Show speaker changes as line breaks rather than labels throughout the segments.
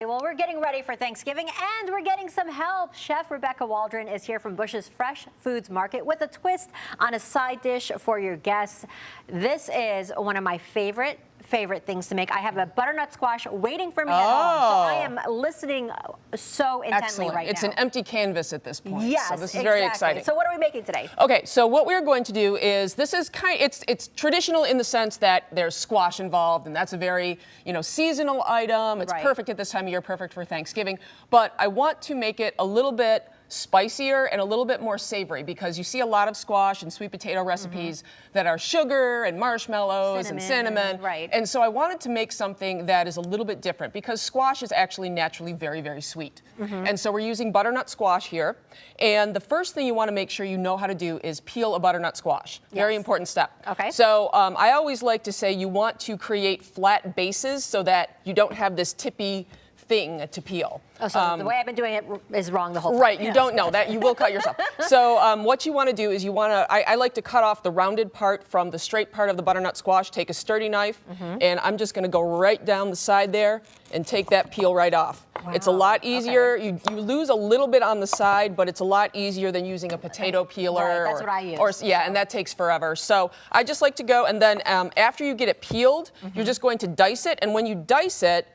well, we're getting ready for Thanksgiving and we're getting some help. Chef Rebecca Waldron is here from Bush's Fresh Foods Market with a twist on a side dish for your guests. This is one of my favorite things to make. I have a butternut squash waiting for me at home, so I am listening so intently right now.
It's an empty canvas at this point.
Yes,
so this is very exciting.
So what are we making today?
Okay, so what we're going to do is it's traditional in the sense that there's squash involved, and that's a very seasonal item. It's perfect at this time of year, perfect for Thanksgiving. But I want to make it a little bit spicier and a little bit more savory, because you see a lot of squash and sweet potato recipes that are sugar and marshmallows and cinnamon. And so I wanted to make something that is a little bit different, because squash is actually naturally very, very sweet. And so we're using butternut squash here. And the first thing you want to make sure you know how to do is peel a butternut squash. Very important step.
Okay.
So I always like to say you want to create flat bases so that you don't have this tippy thing to peel.
Oh, so the way I've been doing it is wrong the whole time.
Right, you don't know that. You will cut yourself. So what you want to do is I like to cut off the rounded part from the straight part of the butternut squash, take a sturdy knife, and I'm just going to go right down the side there and take that peel right off. Wow. It's a lot easier. You lose a little bit on the side, but it's a lot easier than using a potato peeler.
That's what I use.
And that takes forever. So I just like to go, and then after you get it peeled, you're just going to dice it, and when you dice it,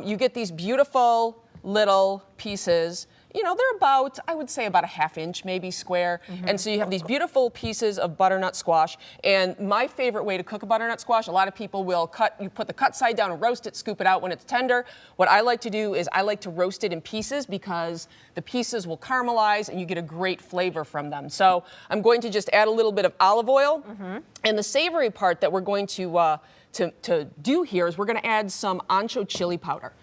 you get these beautiful little pieces. They're about, I would say, about a ½ inch, maybe square. And so you have these beautiful pieces of butternut squash. And my favorite way to cook a butternut squash, a lot of people will you put the cut side down and roast it, scoop it out when it's tender. What I like to do is I like to roast it in pieces, because the pieces will caramelize and you get a great flavor from them. So I'm going to just add a little bit of olive oil. And the savory part that we're going to do here is we're going to add some ancho chili powder.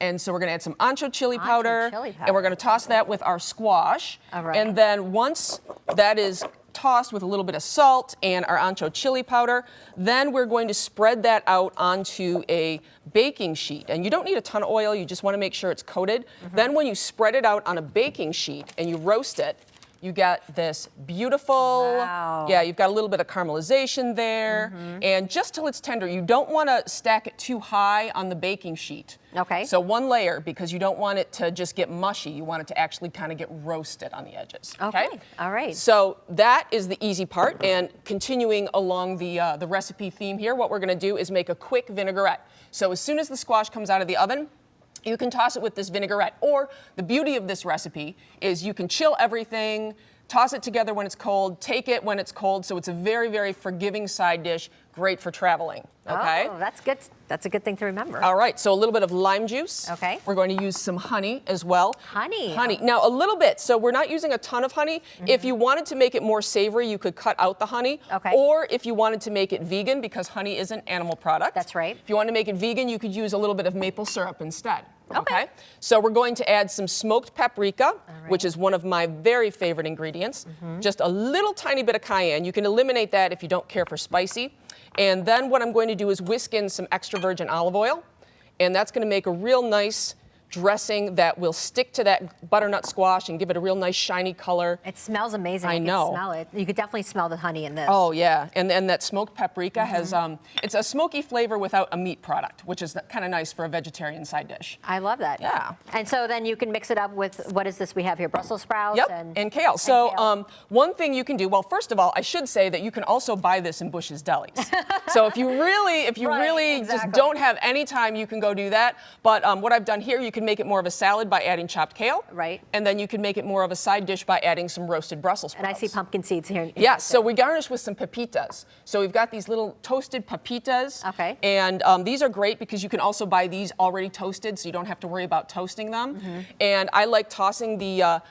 And so we're going to add some ancho chili powder, and we're going to toss that with our squash. And then once that is tossed with a little bit of salt and our ancho chili powder, then we're going to spread that out onto a baking sheet. And you don't need a ton of oil, you just want to make sure it's coated. Then when you spread it out on a baking sheet and you roast it, you got this beautiful, you've got a little bit of caramelization there, and just till it's tender. You don't want to stack it too high on the baking sheet.
Okay.
So one layer, because you don't want it to just get mushy. You want it to actually kind of get roasted on the edges.
Okay. All right.
So that is the easy part, and continuing along the recipe theme here, what we're going to do is make a quick vinaigrette. So as soon as the squash comes out of the oven, you can toss it with this vinaigrette. Or the beauty of this recipe is you can chill everything, toss it together when it's cold, take it when it's cold, so it's a very, very forgiving side dish, great for traveling. Okay?
Oh, that's good. That's a good thing to remember.
All right, so a little bit of lime juice.
Okay.
We're going to use some honey as well.
Honey.
Honey. Now, a little bit. So we're not using a ton of honey. If you wanted to make it more savory, you could cut out the honey.
Okay.
Or if you wanted to make it vegan, because honey is an animal product.
That's right.
If you want to make it vegan, you could use a little bit of maple syrup instead. Okay. So we're going to add some smoked paprika, which is one of my very favorite ingredients. Just a little tiny bit of cayenne. You can eliminate that if you don't care for spicy. And then what I'm going to do is whisk in some extra virgin olive oil, and that's going to make a real nice dressing that will stick to that butternut squash and give it a real nice shiny color.
It smells amazing.
I know.
You can smell it. You could definitely smell the honey in this.
Oh yeah, and that smoked paprika has it's a smoky flavor without a meat product, which is kind of nice for a vegetarian side dish.
I love that.
Yeah.
And so then you can mix it up with, what is this we have here? Brussels sprouts.
And kale. So one thing you can do, well, first of all, I should say that you can also buy this in Bush's Delis. So if you really just don't have any time, you can go do that. But what I've done here, you can make it more of a salad by adding chopped kale. And then you can make it more of a side dish by adding some roasted Brussels sprouts.
And I see pumpkin seeds here.
Yes, so we garnish with some pepitas. So we've got these little toasted pepitas. And these are great because you can also buy these already toasted, so you don't have to worry about toasting them. And I like tossing the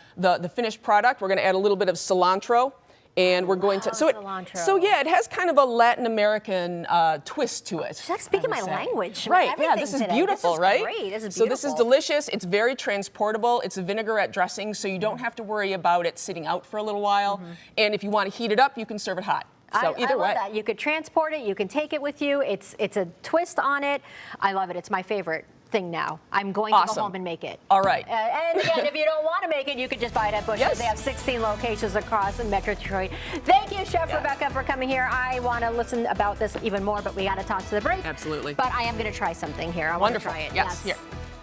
finished product. We're going to add a little bit of cilantro. And we're going to, it has kind of a Latin American twist to it.
She's like speaking my language.
Right, yeah, this is beautiful, right?
Great. This is
beautiful. So this is delicious. It's very transportable. It's a vinaigrette dressing, so you don't have to worry about it sitting out for a little while. And if you want to heat it up, you can serve it hot. So either way.
I love that. You could transport it. You can take it with you. It's a twist on it. I love it. It's my favorite thing now. I'm going to go home and make it.
All right.
And again, if you don't want to make it, you can just buy it at Bush's. They have 16 locations across Metro Detroit. Thank you, Chef Rebecca, for coming here. I want to listen about this even more, but we got to talk to the break.
Absolutely.
But I am going to try something here. I want to try it.
Yes. Here.